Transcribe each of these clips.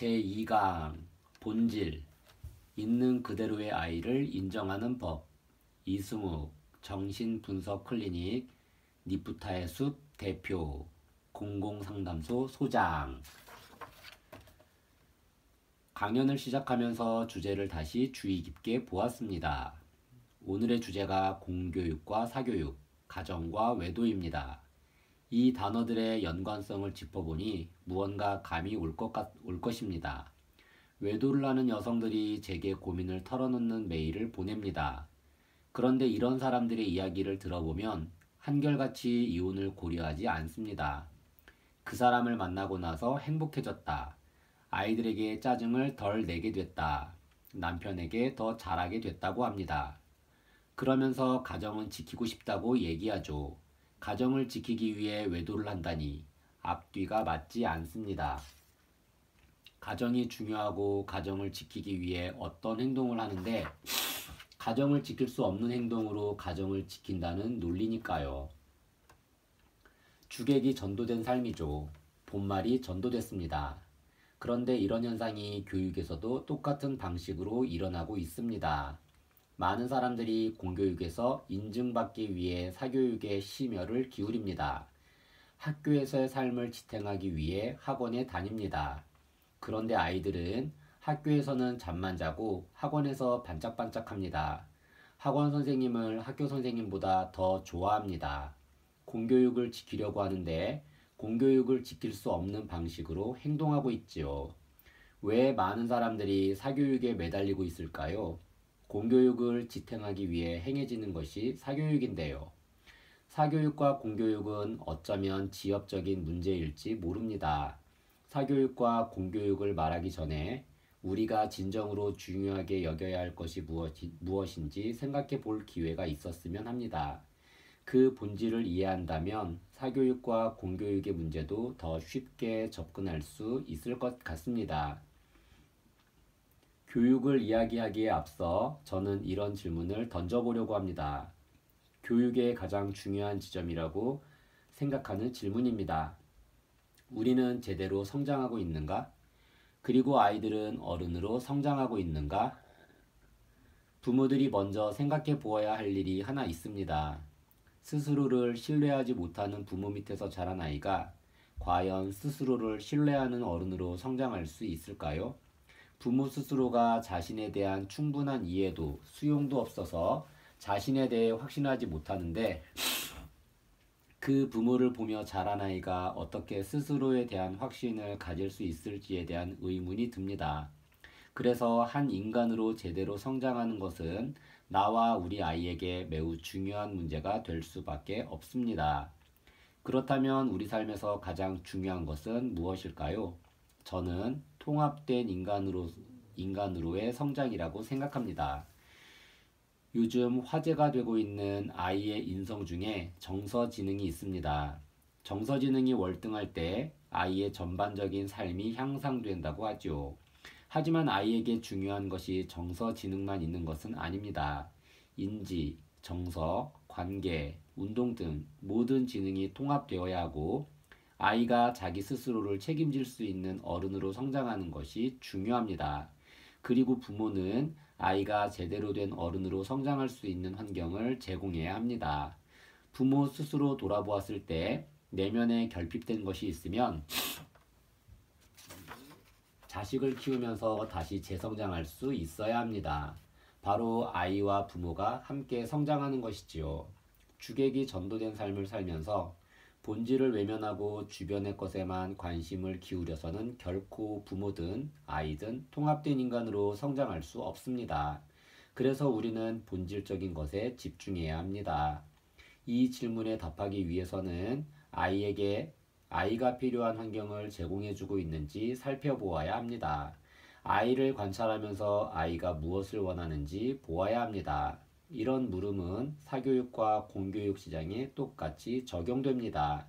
제2강 본질 있는 그대로의 아이를 인정하는 법. 이승욱 정신분석클리닉 니프타의 숲 대표 공공상담소 소장. 강연을 시작하면서 주제를 다시 주의 깊게 보았습니다. 오늘의 주제가 공교육과 사교육, 가정과 외도입니다. 이 단어들의 연관성을 짚어보니 무언가 감이 올 것입니다. 외도를 하는 여성들이 제게 고민을 털어놓는 메일을 보냅니다. 그런데 이런 사람들의 이야기를 들어보면 한결같이 이혼을 고려하지 않습니다. 그 사람을 만나고 나서 행복해졌다. 아이들에게 짜증을 덜 내게 됐다. 남편에게 더 잘하게 됐다고 합니다. 그러면서 가정은 지키고 싶다고 얘기하죠. 가정을 지키기 위해 외도를 한다니 앞뒤가 맞지 않습니다. 가정이 중요하고 가정을 지키기 위해 어떤 행동을 하는데 가정을 지킬 수 없는 행동으로 가정을 지킨다는 논리니까요. 주객이 전도된 삶이죠. 본말이 전도됐습니다. 그런데 이런 현상이 교육에서도 똑같은 방식으로 일어나고 있습니다. 많은 사람들이 공교육에서 인증받기 위해 사교육에 심혈을 기울입니다. 학교에서의 삶을 지탱하기 위해 학원에 다닙니다. 그런데 아이들은 학교에서는 잠만 자고 학원에서 반짝반짝합니다. 학원 선생님을 학교 선생님보다 더 좋아합니다. 공교육을 지키려고 하는데 공교육을 지킬 수 없는 방식으로 행동하고 있지요. 왜 많은 사람들이 사교육에 매달리고 있을까요? 공교육을 지탱하기 위해 행해지는 것이 사교육인데요. 사교육과 공교육은 어쩌면 지엽적인 문제일지 모릅니다. 사교육과 공교육을 말하기 전에 우리가 진정으로 중요하게 여겨야 할 것이 무엇인지 생각해 볼 기회가 있었으면 합니다. 그 본질을 이해한다면 사교육과 공교육의 문제도 더 쉽게 접근할 수 있을 것 같습니다. 교육을 이야기하기에 앞서 저는 이런 질문을 던져보려고 합니다. 교육의 가장 중요한 지점이라고 생각하는 질문입니다. 우리는 제대로 성장하고 있는가? 그리고 아이들은 어른으로 성장하고 있는가? 부모들이 먼저 생각해 보아야 할 일이 하나 있습니다. 스스로를 신뢰하지 못하는 부모 밑에서 자란 아이가 과연 스스로를 신뢰하는 어른으로 성장할 수 있을까요? 부모 스스로가 자신에 대한 충분한 이해도, 수용도 없어서 자신에 대해 확신하지 못하는데 그 부모를 보며 자란 아이가 어떻게 스스로에 대한 확신을 가질 수 있을지에 대한 의문이 듭니다. 그래서 한 인간으로 제대로 성장하는 것은 나와 우리 아이에게 매우 중요한 문제가 될 수밖에 없습니다. 그렇다면 우리 삶에서 가장 중요한 것은 무엇일까요? 저는 통합된 인간으로의 성장이라고 생각합니다. 요즘 화제가 되고 있는 아이의 인성 중에 정서지능이 있습니다. 정서지능이 월등할 때 아이의 전반적인 삶이 향상된다고 하죠. 하지만 아이에게 중요한 것이 정서지능만 있는 것은 아닙니다. 인지, 정서, 관계, 운동 등 모든 지능이 통합되어야 하고 아이가 자기 스스로를 책임질 수 있는 어른으로 성장하는 것이 중요합니다. 그리고 부모는 아이가 제대로 된 어른으로 성장할 수 있는 환경을 제공해야 합니다. 부모 스스로 돌아보았을 때 내면에 결핍된 것이 있으면 자식을 키우면서 다시 재성장할 수 있어야 합니다. 바로 아이와 부모가 함께 성장하는 것이지요. 주객이 전도된 삶을 살면서 본질을 외면하고 주변의 것에만 관심을 기울여서는 결코 부모든 아이든 통합된 인간으로 성장할 수 없습니다. 그래서 우리는 본질적인 것에 집중해야 합니다. 이 질문에 답하기 위해서는 아이가 필요한 환경을 제공해주고 있는지 살펴보아야 합니다. 아이를 관찰하면서 아이가 무엇을 원하는지 보아야 합니다. 이런 물음은 사교육과 공교육 시장에 똑같이 적용됩니다.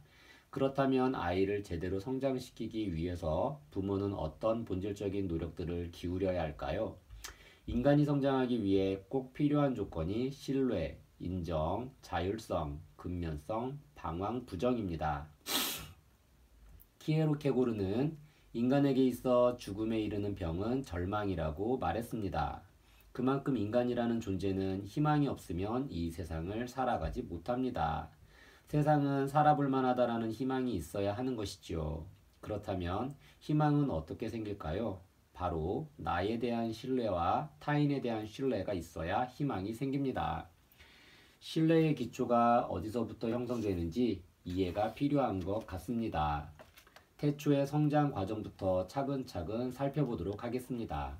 그렇다면 아이를 제대로 성장시키기 위해서 부모는 어떤 본질적인 노력들을 기울여야 할까요? 인간이 성장하기 위해 꼭 필요한 조건이 신뢰, 인정, 자율성, 근면성, 방황, 부정입니다. 키에로케고르는 인간에게 있어 죽음에 이르는 병은 절망이라고 말했습니다. 그만큼 인간이라는 존재는 희망이 없으면 이 세상을 살아가지 못합니다. 세상은 살아볼 만하다라는 희망이 있어야 하는 것이지요. 그렇다면 희망은 어떻게 생길까요? 바로 나에 대한 신뢰와 타인에 대한 신뢰가 있어야 희망이 생깁니다. 신뢰의 기초가 어디서부터 형성되는지 이해가 필요한 것 같습니다. 태초의 성장 과정부터 차근차근 살펴보도록 하겠습니다.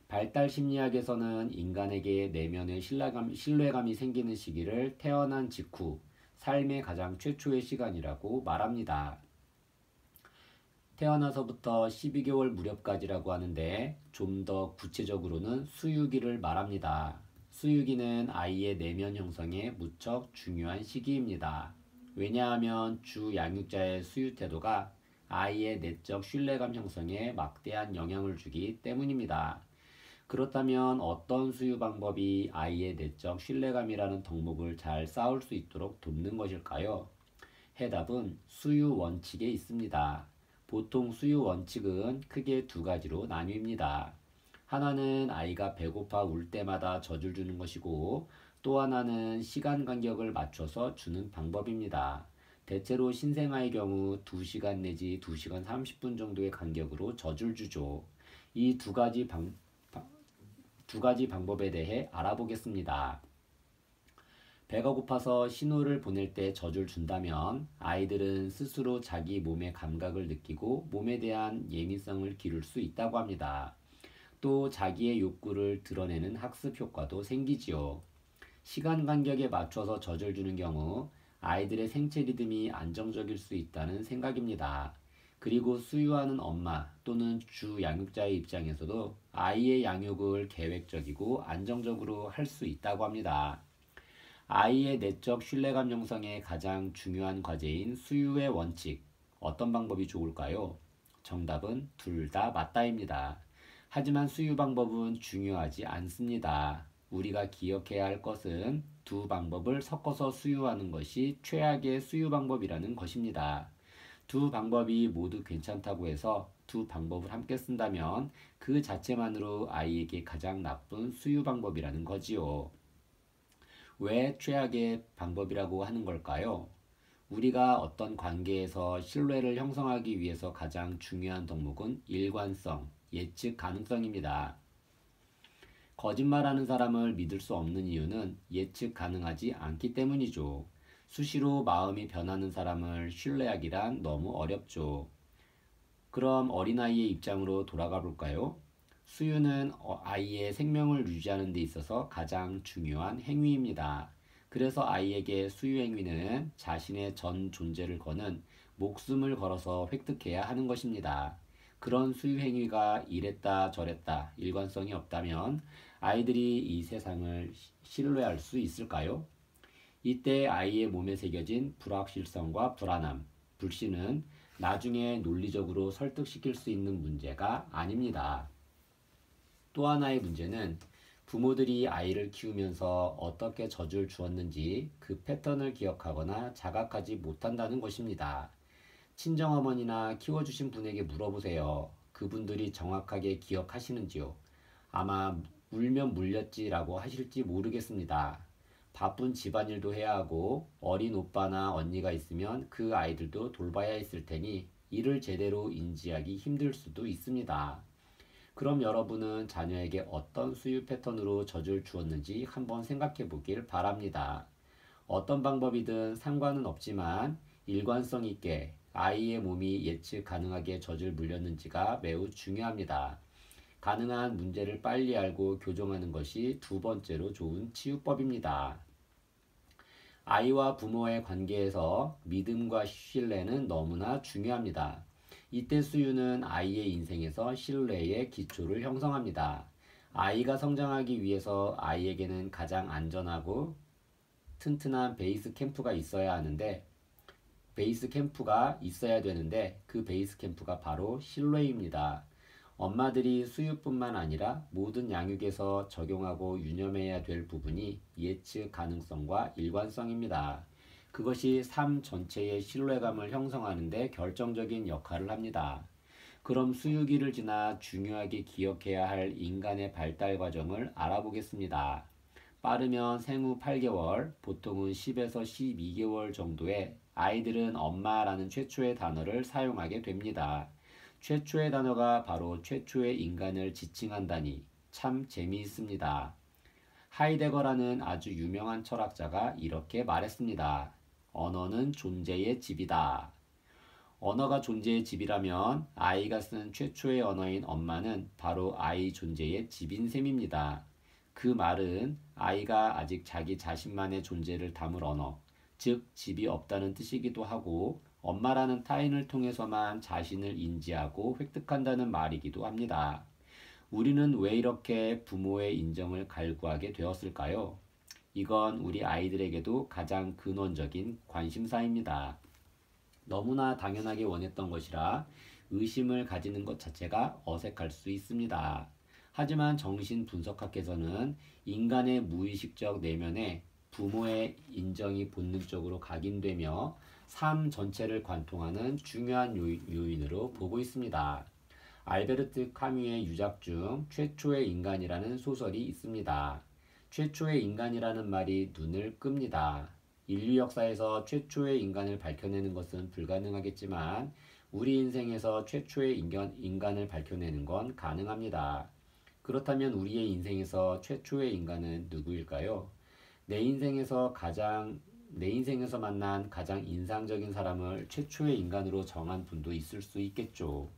발달 심리학에서는 인간에게 내면의 신뢰감이 생기는 시기를 태어난 직후, 삶의 가장 최초의 시간이라고 말합니다. 태어나서부터 12개월 무렵까지라고 하는데 좀 더 구체적으로는 수유기를 말합니다. 수유기는 아이의 내면 형성에 무척 중요한 시기입니다. 왜냐하면 주 양육자의 수유 태도가 아이의 내적 신뢰감 형성에 막대한 영향을 주기 때문입니다. 그렇다면 어떤 수유 방법이 아이의 내적 신뢰감이라는 덕목을 잘 쌓을 수 있도록 돕는 것일까요? 해답은 수유 원칙에 있습니다. 보통 수유 원칙은 크게 두 가지로 나뉩니다. 하나는 아이가 배고파 울 때마다 젖을 주는 것이고 또 하나는 시간 간격을 맞춰서 주는 방법입니다. 대체로 신생아의 경우 2시간 내지 2시간 30분 정도의 간격으로 젖을 주죠. 이 두 가지 방법에 대해 알아보겠습니다. 배가 고파서 신호를 보낼 때 젖을 준다면 아이들은 스스로 자기 몸의 감각을 느끼고 몸에 대한 예민성을 기를 수 있다고 합니다. 또 자기의 욕구를 드러내는 학습 효과도 생기지요. 시간 간격에 맞춰서 젖을 주는 경우 아이들의 생체 리듬이 안정적일 수 있다는 생각입니다. 그리고 수유하는 엄마 또는 주 양육자의 입장에서도 아이의 양육을 계획적이고 안정적으로 할 수 있다고 합니다. 아이의 내적 신뢰감 형성의 가장 중요한 과제인 수유의 원칙, 어떤 방법이 좋을까요? 정답은 둘 다 맞다입니다. 하지만 수유 방법은 중요하지 않습니다. 우리가 기억해야 할 것은 두 방법을 섞어서 수유하는 것이 최악의 수유 방법이라는 것입니다. 두 방법이 모두 괜찮다고 해서 두 방법을 함께 쓴다면 그 자체만으로 아이에게 가장 나쁜 수유 방법이라는 거지요. 왜 최악의 방법이라고 하는 걸까요? 우리가 어떤 관계에서 신뢰를 형성하기 위해서 가장 중요한 덕목은 일관성, 예측 가능성입니다. 거짓말하는 사람을 믿을 수 없는 이유는 예측 가능하지 않기 때문이죠. 수시로 마음이 변하는 사람을 신뢰하기란 너무 어렵죠. 그럼 어린아이의 입장으로 돌아가 볼까요? 수유는 아이의 생명을 유지하는 데 있어서 가장 중요한 행위입니다. 그래서 아이에게 수유 행위는 자신의 전 존재를 거는 목숨을 걸어서 획득해야 하는 것입니다. 그런 수유 행위가 이랬다 저랬다 일관성이 없다면 아이들이 이 세상을 신뢰할 수 있을까요? 이때 아이의 몸에 새겨진 불확실성과 불안함, 불신은 나중에 논리적으로 설득시킬 수 있는 문제가 아닙니다. 또 하나의 문제는 부모들이 아이를 키우면서 어떻게 젖을 주었는지 그 패턴을 기억하거나 자각하지 못한다는 것입니다. 친정어머니나 키워주신 분에게 물어보세요. 그분들이 정확하게 기억하시는지요? 아마 울면 물렸지라고 하실지 모르겠습니다. 바쁜 집안일도 해야 하고 어린 오빠나 언니가 있으면 그 아이들도 돌봐야 했을 테니 이를 제대로 인지하기 힘들 수도 있습니다. 그럼 여러분은 자녀에게 어떤 수유 패턴으로 젖을 주었는지 한번 생각해 보길 바랍니다. 어떤 방법이든 상관은 없지만 일관성 있게 아이의 몸이 예측 가능하게 젖을 물렸는지가 매우 중요합니다. 가능한 문제를 빨리 알고 교정하는 것이 두 번째로 좋은 치유법입니다. 아이와 부모의 관계에서 믿음과 신뢰는 너무나 중요합니다. 이때 수유는 아이의 인생에서 신뢰의 기초를 형성합니다. 아이가 성장하기 위해서 아이에게는 가장 안전하고 튼튼한 베이스 캠프가 있어야 되는데 그 베이스 캠프가 바로 신뢰입니다. 엄마들이 수유뿐만 아니라 모든 양육에서 적용하고 유념해야 될 부분이 예측 가능성과 일관성입니다. 그것이 삶 전체의 신뢰감을 형성하는 데 결정적인 역할을 합니다. 그럼 수유기를 지나 중요하게 기억해야 할 인간의 발달 과정을 알아보겠습니다. 빠르면 생후 8개월, 보통은 10에서 12개월 정도에 아이들은 엄마라는 최초의 단어를 사용하게 됩니다. 최초의 단어가 바로 최초의 인간을 지칭한다니 참 재미있습니다. 하이데거라는 아주 유명한 철학자가 이렇게 말했습니다. 언어는 존재의 집이다. 언어가 존재의 집이라면 아이가 쓴 최초의 언어인 엄마는 바로 아이 존재의 집인 셈입니다. 그 말은 아이가 아직 자기 자신만의 존재를 담을 언어, 즉 집이 없다는 뜻이기도 하고 엄마라는 타인을 통해서만 자신을 인지하고 획득한다는 말이기도 합니다. 우리는 왜 이렇게 부모의 인정을 갈구하게 되었을까요? 이건 우리 아이들에게도 가장 근원적인 관심사입니다. 너무나 당연하게 원했던 것이라 의심을 가지는 것 자체가 어색할 수 있습니다. 하지만 정신분석학에서는 인간의 무의식적 내면에 부모의 인정이 본능적으로 각인되며 삶 전체를 관통하는 중요한 요인으로 보고 있습니다. 알베르트 카뮈의 유작 중 최초의 인간이라는 소설이 있습니다. 최초의 인간이라는 말이 눈을 끕니다. 인류 역사에서 최초의 인간을 밝혀내는 것은 불가능하겠지만 우리 인생에서 최초의 인간을 밝혀내는 건 가능합니다. 그렇다면 우리의 인생에서 최초의 인간은 누구일까요? 내 인생에서 만난 가장 인상적인 사람을 최초의 인간으로 정한 분도 있을 수 있겠죠.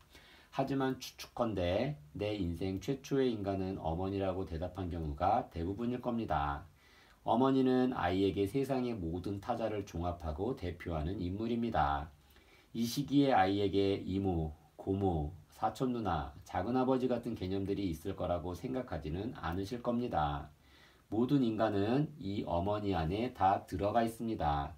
하지만 추측컨대 내 인생 최초의 인간은 어머니라고 대답한 경우가 대부분일 겁니다. 어머니는 아이에게 세상의 모든 타자를 종합하고 대표하는 인물입니다. 이 시기에 아이에게 이모, 고모, 사촌 누나, 작은아버지 같은 개념들이 있을 거라고 생각하지는 않으실 겁니다. 모든 인간은 이 어머니 안에 다 들어가 있습니다.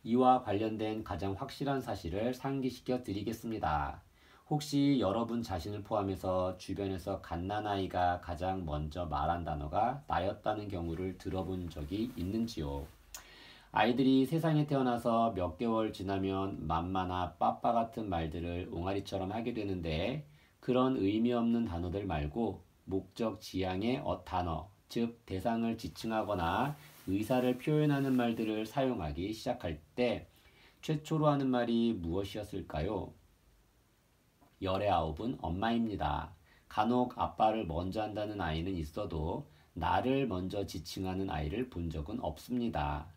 이와 관련된 가장 확실한 사실을 상기시켜 드리겠습니다. 혹시 여러분 자신을 포함해서 주변에서 갓난아이가 가장 먼저 말한 단어가 나였다는 경우를 들어본 적이 있는지요? 아이들이 세상에 태어나서 몇 개월 지나면 맘마나 빠빠 같은 말들을 옹알이처럼 하게 되는데 그런 의미 없는 단어들 말고 목적 지향의 단어, 즉 대상을 지칭하거나 의사를 표현하는 말들을 사용하기 시작할 때 최초로 하는 말이 무엇이었을까요? 열의 아홉은 엄마입니다. 간혹 아빠를 먼저 한다는 아이는 있어도 나를 먼저 지칭하는 아이를 본 적은 없습니다.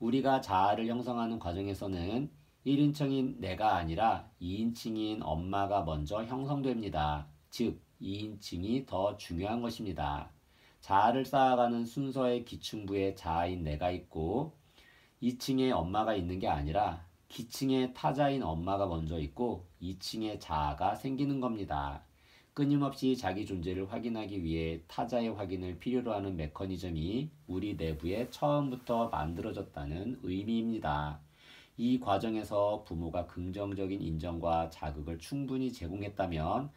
우리가 자아를 형성하는 과정에서는 1인칭인 내가 아니라 2인칭인 엄마가 먼저 형성됩니다. 즉 2인칭이 더 중요한 것입니다. 자아를 쌓아가는 순서의 기층부에 자아인 내가 있고 2층에 엄마가 있는 게 아니라 기층에 타자인 엄마가 먼저 있고 2층에 자아가 생기는 겁니다. 끊임없이 자기 존재를 확인하기 위해 타자의 확인을 필요로 하는 메커니즘이 우리 내부에 처음부터 만들어졌다는 의미입니다. 이 과정에서 부모가 긍정적인 인정과 자극을 충분히 제공했다면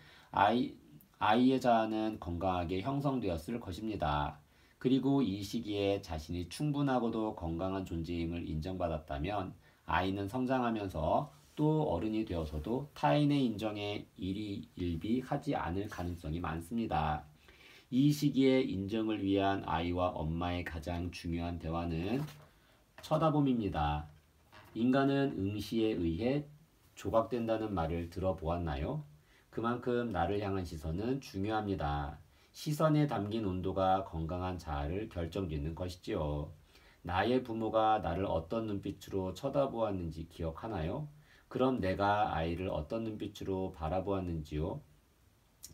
아이의 자아는 건강하게 형성되었을 것입니다. 그리고 이 시기에 자신이 충분하고도 건강한 존재임을 인정받았다면 아이는 성장하면서 또 어른이 되어서도 타인의 인정에 일희일비하지 않을 가능성이 많습니다. 이 시기에 인정을 위한 아이와 엄마의 가장 중요한 대화는 쳐다봄입니다. 인간은 응시에 의해 조각된다는 말을 들어보았나요? 그만큼 나를 향한 시선은 중요합니다. 시선에 담긴 온도가 건강한 자아를 결정짓는 것이지요. 나의 부모가 나를 어떤 눈빛으로 쳐다보았는지 기억하나요? 그럼 내가 아이를 어떤 눈빛으로 바라보았는지요?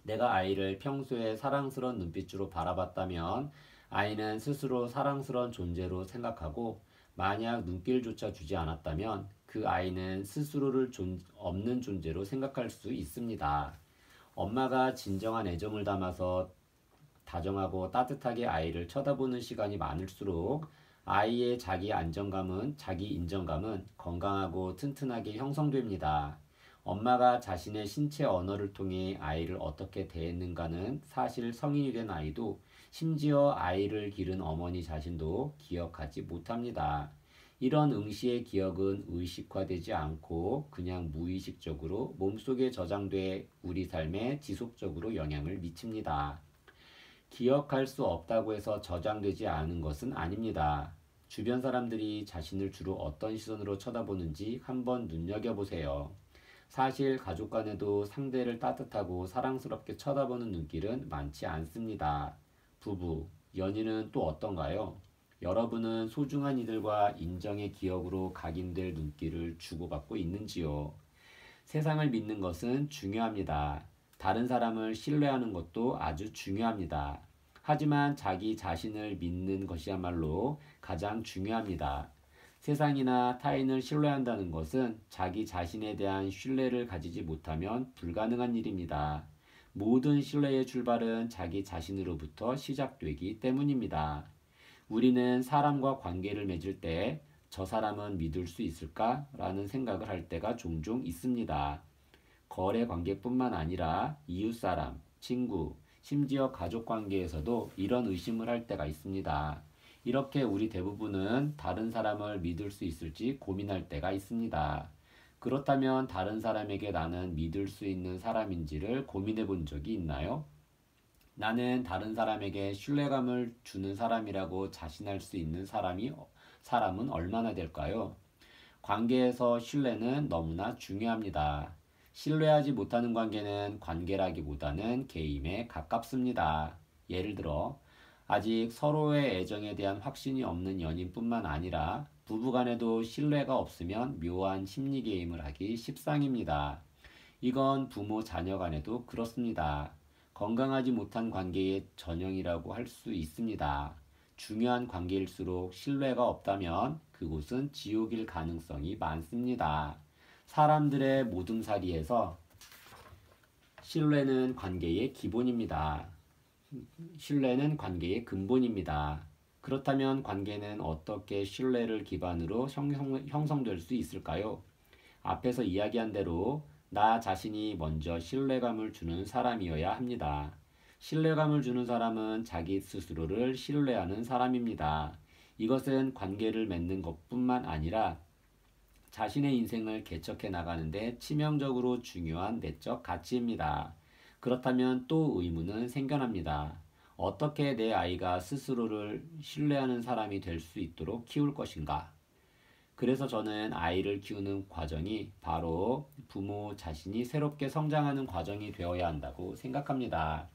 내가 아이를 평소에 사랑스러운 눈빛으로 바라봤다면 아이는 스스로 사랑스러운 존재로 생각하고 만약 눈길조차 주지 않았다면 그 아이는 스스로를 없는 존재로 생각할 수 있습니다. 엄마가 진정한 애정을 담아서 다정하고 따뜻하게 아이를 쳐다보는 시간이 많을수록 아이의 자기 인정감은 건강하고 튼튼하게 형성됩니다. 엄마가 자신의 신체 언어를 통해 아이를 어떻게 대했는가는 사실 성인이 된 아이도 심지어 아이를 기른 어머니 자신도 기억하지 못합니다. 이런 응시의 기억은 의식화되지 않고 그냥 무의식적으로 몸속에 저장돼 우리 삶에 지속적으로 영향을 미칩니다. 기억할 수 없다고 해서 저장되지 않은 것은 아닙니다. 주변 사람들이 자신을 주로 어떤 시선으로 쳐다보는지 한번 눈여겨보세요. 사실 가족 간에도 상대를 따뜻하고 사랑스럽게 쳐다보는 눈길은 많지 않습니다. 부부, 연인은 또 어떤가요? 여러분은 소중한 이들과 인정의 기억으로 각인될 눈길을 주고받고 있는지요? 세상을 믿는 것은 중요합니다. 다른 사람을 신뢰하는 것도 아주 중요합니다. 하지만 자기 자신을 믿는 것이야말로 가장 중요합니다. 세상이나 타인을 신뢰한다는 것은 자기 자신에 대한 신뢰를 가지지 못하면 불가능한 일입니다. 모든 신뢰의 출발은 자기 자신으로부터 시작되기 때문입니다. 우리는 사람과 관계를 맺을 때 저 사람은 믿을 수 있을까? 라는 생각을 할 때가 종종 있습니다. 거래 관계뿐만 아니라 이웃 사람, 친구, 심지어 가족 관계에서도 이런 의심을 할 때가 있습니다. 이렇게 우리 대부분은 다른 사람을 믿을 수 있을지 고민할 때가 있습니다. 그렇다면 다른 사람에게 나는 믿을 수 있는 사람인지를 고민해 본 적이 있나요? 나는 다른 사람에게 신뢰감을 주는 사람이라고 자신할 수 있는 사람은 얼마나 될까요? 관계에서 신뢰는 너무나 중요합니다. 신뢰하지 못하는 관계는 관계라기보다는 게임에 가깝습니다. 예를 들어, 아직 서로의 애정에 대한 확신이 없는 연인뿐만 아니라 부부간에도 신뢰가 없으면 묘한 심리 게임을 하기 십상입니다. 이건 부모 자녀 간에도 그렇습니다. 건강하지 못한 관계의 전형이라고 할 수 있습니다. 중요한 관계일수록 신뢰가 없다면 그곳은 지옥일 가능성이 많습니다. 사람들의 모둠살이에서 신뢰는 관계의 기본입니다. 신뢰는 관계의 근본입니다. 그렇다면 관계는 어떻게 신뢰를 기반으로 형성될 수 있을까요? 앞에서 이야기한 대로 나 자신이 먼저 신뢰감을 주는 사람이어야 합니다. 신뢰감을 주는 사람은 자기 스스로를 신뢰하는 사람입니다. 이것은 관계를 맺는 것뿐만 아니라 자신의 인생을 개척해 나가는데 치명적으로 중요한 내적 가치입니다. 그렇다면 또 의문은 생겨납니다. 어떻게 내 아이가 스스로를 신뢰하는 사람이 될 수 있도록 키울 것인가? 그래서 저는 아이를 키우는 과정이 바로 부모 자신이 새롭게 성장하는 과정이 되어야 한다고 생각합니다.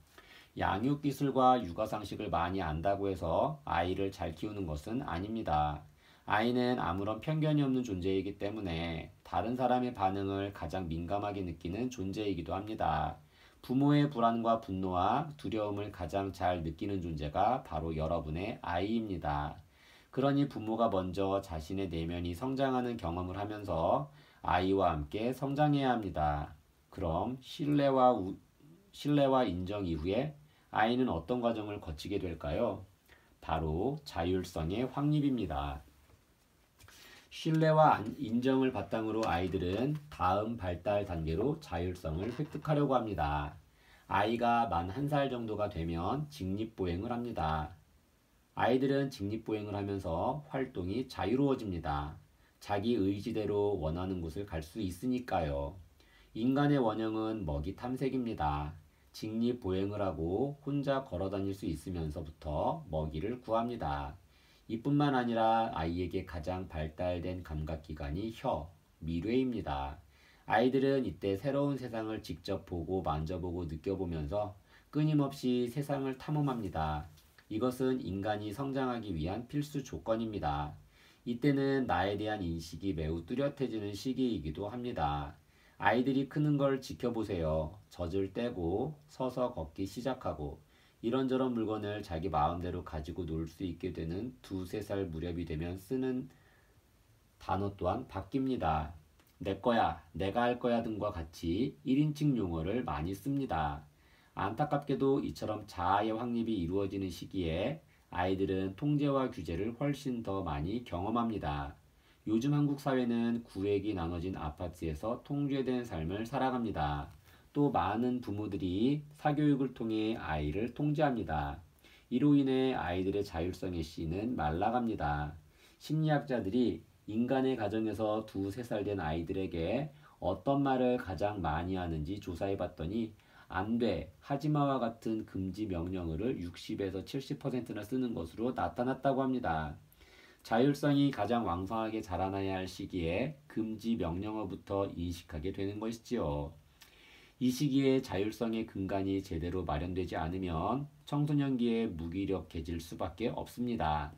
양육 기술과 육아 상식을 많이 안다고 해서 아이를 잘 키우는 것은 아닙니다. 아이는 아무런 편견이 없는 존재이기 때문에 다른 사람의 반응을 가장 민감하게 느끼는 존재이기도 합니다. 부모의 불안과 분노와 두려움을 가장 잘 느끼는 존재가 바로 여러분의 아이입니다. 그러니 부모가 먼저 자신의 내면이 성장하는 경험을 하면서 아이와 함께 성장해야 합니다. 그럼 신뢰와 인정 이후에 아이는 어떤 과정을 거치게 될까요? 바로 자율성의 확립입니다. 신뢰와 인정을 바탕으로 아이들은 다음 발달 단계로 자율성을 획득하려고 합니다. 아이가 만 1살 정도가 되면 직립보행을 합니다. 아이들은 직립보행을 하면서 활동이 자유로워집니다. 자기 의지대로 원하는 곳을 갈 수 있으니까요. 인간의 원형은 먹이 탐색입니다. 직립보행을 하고 혼자 걸어 다닐 수 있으면서부터 먹이를 구합니다. 이뿐만 아니라 아이에게 가장 발달된 감각기관이 미뢰입니다. 아이들은 이때 새로운 세상을 직접 보고 만져보고 느껴보면서 끊임없이 세상을 탐험합니다. 이것은 인간이 성장하기 위한 필수 조건입니다. 이때는 나에 대한 인식이 매우 뚜렷해지는 시기이기도 합니다. 아이들이 크는 걸 지켜보세요. 젖을 떼고 서서 걷기 시작하고 이런저런 물건을 자기 마음대로 가지고 놀 수 있게 되는 2, 3살 무렵이 되면 쓰는 단어 또한 바뀝니다. 내 거야, 내가 할 거야 등과 같이 1인칭 용어를 많이 씁니다. 안타깝게도 이처럼 자아의 확립이 이루어지는 시기에 아이들은 통제와 규제를 훨씬 더 많이 경험합니다. 요즘 한국 사회는 구획이 나눠진 아파트에서 통제된 삶을 살아갑니다. 또 많은 부모들이 사교육을 통해 아이를 통제합니다. 이로 인해 아이들의 자율성의 씨는 말라갑니다. 심리학자들이 인간의 가정에서 2, 3살 된 아이들에게 어떤 말을 가장 많이 하는지 조사해 봤더니 안 돼, 하지마와 같은 금지 명령어를 60에서 70%나 쓰는 것으로 나타났다고 합니다. 자율성이 가장 왕성하게 자라나야 할 시기에 금지 명령어부터 인식하게 되는 것이지요. 이 시기에 자율성의 근간이 제대로 마련되지 않으면 청소년기에 무기력해질 수밖에 없습니다.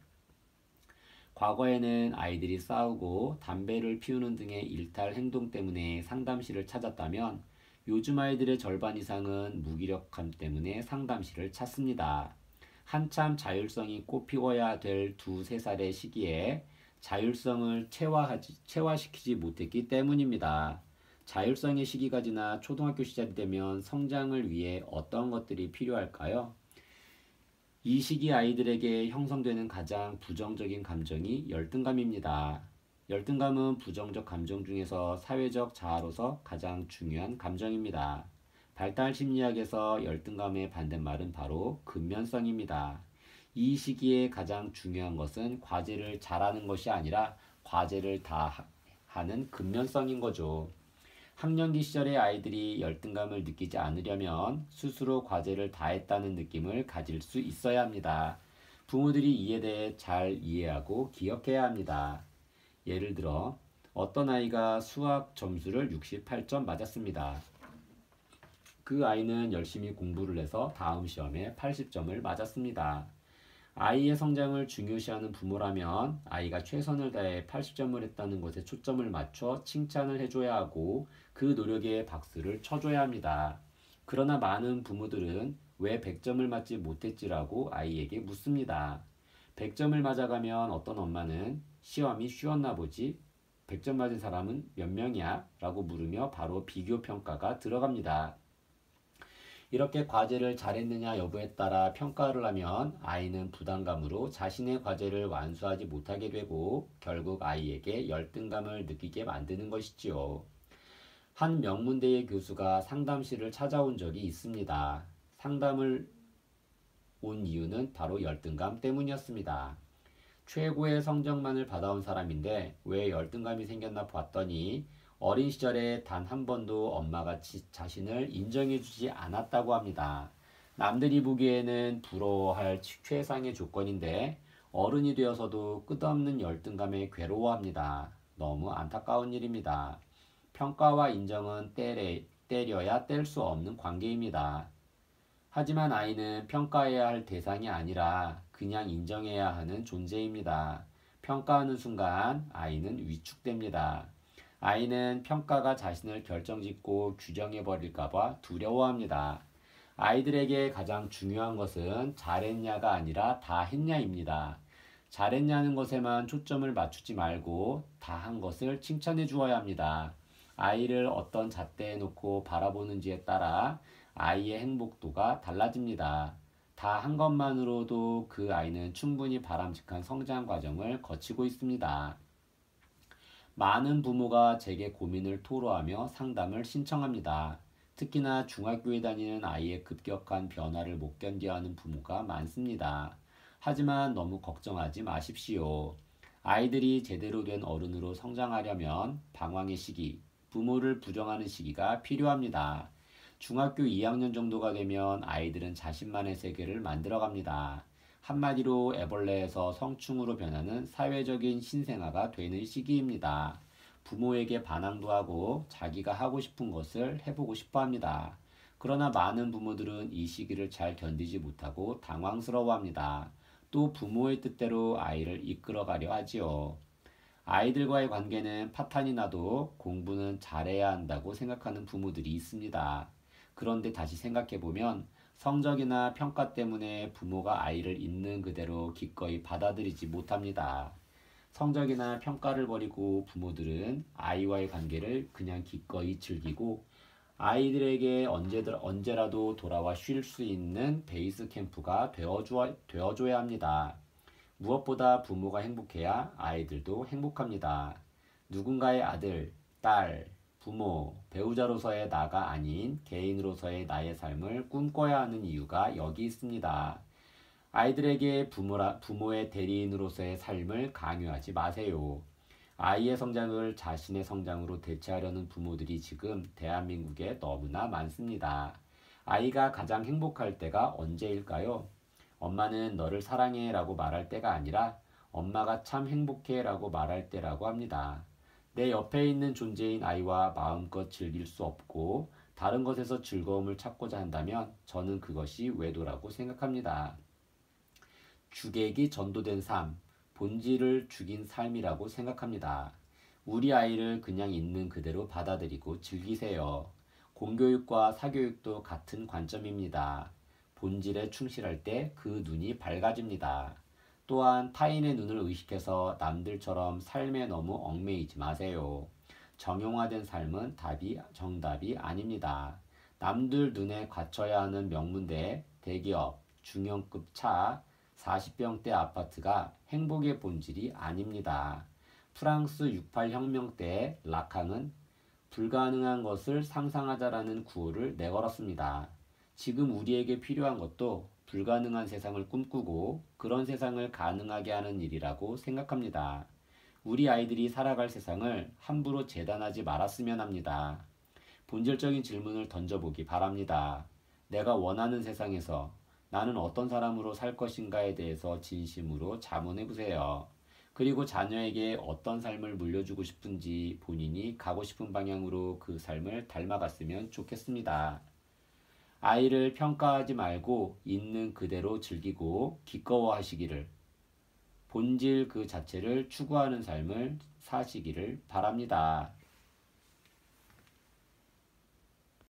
과거에는 아이들이 싸우고 담배를 피우는 등의 일탈 행동 때문에 상담실을 찾았다면 요즘 아이들의 절반 이상은 무기력함 때문에 상담실을 찾습니다. 한참 자율성이 꽃피워야 될 2, 3살의 시기에 자율성을 체화시키지 못했기 때문입니다. 자율성의 시기가 지나 초등학교 시절이 되면 성장을 위해 어떤 것들이 필요할까요? 이 시기 아이들에게 형성되는 가장 부정적인 감정이 열등감입니다. 열등감은 부정적 감정 중에서 사회적 자아로서 가장 중요한 감정입니다. 발달 심리학에서 열등감의 반대말은 바로 근면성입니다. 이 시기에 가장 중요한 것은 과제를 잘하는 것이 아니라 과제를 다 하는 근면성인 거죠. 학령기 시절의 아이들이 열등감을 느끼지 않으려면 스스로 과제를 다 했다는 느낌을 가질 수 있어야 합니다. 부모들이 이에 대해 잘 이해하고 기억해야 합니다. 예를 들어 어떤 아이가 수학 점수를 68점 맞았습니다. 그 아이는 열심히 공부를 해서 다음 시험에 80점을 맞았습니다. 아이의 성장을 중요시하는 부모라면 아이가 최선을 다해 80점을 했다는 것에 초점을 맞춰 칭찬을 해줘야 하고 그 노력에 박수를 쳐줘야 합니다. 그러나 많은 부모들은 왜 100점을 맞지 못했지라고 아이에게 묻습니다. 100점을 맞아가면 어떤 엄마는 시험이 쉬웠나 보지? 100점 맞은 사람은 몇 명이야? 라고 물으며 바로 비교 평가가 들어갑니다. 이렇게 과제를 잘했느냐 여부에 따라 평가를 하면 아이는 부담감으로 자신의 과제를 완수하지 못하게 되고 결국 아이에게 열등감을 느끼게 만드는 것이지요. 한 명문대의 교수가 상담실을 찾아온 적이 있습니다. 상담을 온 이유는 바로 열등감 때문이었습니다. 최고의 성적만을 받아온 사람인데 왜 열등감이 생겼나 봤더니 어린 시절에 단 한 번도 엄마가 자신을 인정해주지 않았다고 합니다. 남들이 보기에는 부러워할 최상의 조건인데 어른이 되어서도 끝없는 열등감에 괴로워합니다. 너무 안타까운 일입니다. 평가와 인정은 때려야 뗄 수 없는 관계입니다. 하지만 아이는 평가해야 할 대상이 아니라 그냥 인정해야 하는 존재입니다. 평가하는 순간 아이는 위축됩니다. 아이는 평가가 자신을 결정짓고 규정해버릴까봐 두려워합니다. 아이들에게 가장 중요한 것은 잘했냐가 아니라 다 했냐입니다. 잘했냐는 것에만 초점을 맞추지 말고 다 한 것을 칭찬해 주어야 합니다. 아이를 어떤 잣대에 놓고 바라보는지에 따라 아이의 행복도가 달라집니다. 다 한 것만으로도 그 아이는 충분히 바람직한 성장 과정을 거치고 있습니다. 많은 부모가 제게 고민을 토로하며 상담을 신청합니다. 특히나 중학교에 다니는 아이의 급격한 변화를 못 견뎌하는 부모가 많습니다. 하지만 너무 걱정하지 마십시오. 아이들이 제대로 된 어른으로 성장하려면 방황의 시기, 부모를 부정하는 시기가 필요합니다. 중학교 2학년 정도가 되면 아이들은 자신만의 세계를 만들어갑니다. 한마디로 애벌레에서 성충으로 변하는 사회적인 신생아가 되는 시기입니다. 부모에게 반항도 하고 자기가 하고 싶은 것을 해보고 싶어 합니다. 그러나 많은 부모들은 이 시기를 잘 견디지 못하고 당황스러워합니다. 또 부모의 뜻대로 아이를 이끌어가려 하지요. 아이들과의 관계는 파탄이 나도 공부는 잘해야 한다고 생각하는 부모들이 있습니다. 그런데 다시 생각해보면 성적이나 평가 때문에 부모가 아이를 있는 그대로 기꺼이 받아들이지 못합니다. 성적이나 평가를 버리고 부모들은 아이와의 관계를 그냥 기꺼이 즐기고 아이들에게 언제라도 돌아와 쉴 수 있는 베이스 캠프가 되어줘야 합니다. 무엇보다 부모가 행복해야 아이들도 행복합니다. 누군가의 아들, 딸, 부모, 배우자로서의 나가 아닌 개인으로서의 나의 삶을 꿈꿔야 하는 이유가 여기 있습니다. 아이들에게 부모의 대리인으로서의 삶을 강요하지 마세요. 아이의 성장을 자신의 성장으로 대체하려는 부모들이 지금 대한민국에 너무나 많습니다. 아이가 가장 행복할 때가 언제일까요? 엄마는 너를 사랑해 라고 말할 때가 아니라 엄마가 참 행복해 라고 말할 때라고 합니다. 내 옆에 있는 존재인 아이와 마음껏 즐길 수 없고 다른 것에서 즐거움을 찾고자 한다면 저는 그것이 외도라고 생각합니다. 주객이 전도된 삶, 본질을 죽인 삶이라고 생각합니다. 우리 아이를 그냥 있는 그대로 받아들이고 즐기세요. 공교육과 사교육도 같은 관점입니다. 본질에 충실할 때 그 눈이 밝아집니다. 또한 타인의 눈을 의식해서 남들처럼 삶에 너무 얽매이지 마세요. 정형화된 삶은 정답이 아닙니다. 남들 눈에 갖춰야 하는 명문대, 대기업, 중형급 차, 40평대 아파트가 행복의 본질이 아닙니다. 프랑스 68 혁명 때 라캉은 불가능한 것을 상상하자라는 구호를 내걸었습니다. 지금 우리에게 필요한 것도 불가능한 세상을 꿈꾸고 그런 세상을 가능하게 하는 일이라고 생각합니다. 우리 아이들이 살아갈 세상을 함부로 재단하지 말았으면 합니다. 본질적인 질문을 던져보기 바랍니다. 내가 원하는 세상에서 나는 어떤 사람으로 살 것인가에 대해서 진심으로 자문해 보세요. 그리고 자녀에게 어떤 삶을 물려주고 싶은지 본인이 가고 싶은 방향으로 그 삶을 닮아갔으면 좋겠습니다. 아이를 평가하지 말고 있는 그대로 즐기고 기꺼워하시기를, 본질 그 자체를 추구하는 삶을 사시기를 바랍니다.